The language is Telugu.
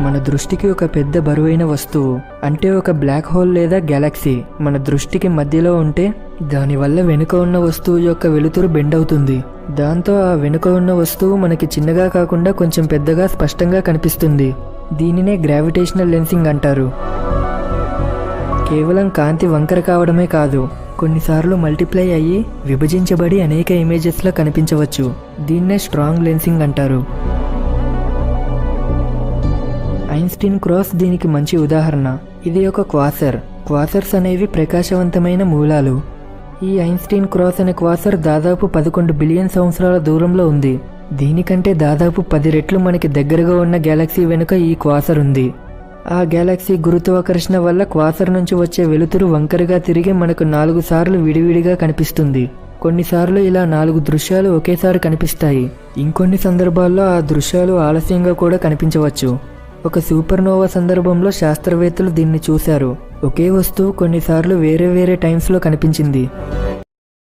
మన దృష్టికి ఒక పెద్ద బరువైన వస్తువు అంటే ఒక బ్లాక్ హోల్ లేదా గెలాక్సీ మన దృష్టికి మధ్యలో ఉంటే దానివల్ల వెనుక ఉన్న వస్తువు యొక్క వెలుతురు బెండ్ అవుతుంది. దాంతో ఆ వెనుక ఉన్న వస్తువు మనకి చిన్నగా కాకుండా కొంచెం పెద్దగా స్పష్టంగా కనిపిస్తుంది. దీనినే గ్రావిటేషనల్ లెన్సింగ్ అంటారు. కేవలం కాంతి వంకర కావడమే కాదు, కొన్నిసార్లు మల్టిప్లై అయ్యి విభజించబడి అనేక ఇమేజెస్లో కనిపించవచ్చు. దీన్నే స్ట్రాంగ్ లెన్సింగ్ అంటారు. ఐన్స్టీన్ క్రాస్ దీనికి మంచి ఉదాహరణ. ఇది ఒక క్వాసర్. క్వాసర్స్ అనేవి ప్రకాశవంతమైన మూలాలు. ఈ ఐన్స్టీన్ క్రాస్ అనే క్వాసర్ దాదాపు 11 బిలియన్ సంవత్సరాల దూరంలో ఉంది. దీనికంటే దాదాపు 10 రెట్లు మనకి దగ్గరగా ఉన్న గెలాక్సీ వెనుక ఈ క్వాసర్ ఉంది. ఆ గెలాక్సీ గురుత్వాకర్షణ వల్ల క్వాసర్ నుంచి వచ్చే వెలుతురు వంకరగా తిరిగి మనకు 4 సార్లు విడివిడిగా కనిపిస్తుంది. కొన్నిసార్లు ఇలా 4 దృశ్యాలు ఒకేసారి కనిపిస్తాయి. ఇంకొన్ని సందర్భాల్లో ఆ దృశ్యాలు ఆలస్యంగా కూడా కనిపించవచ్చు. ఒక సూపర్నోవా సందర్భంలో శాస్త్రవేత్తలు దీన్ని చూశారు. ఒకే వస్తువు కొన్నిసార్లు వేరే వేరే టైమ్స్లో కనిపించింది.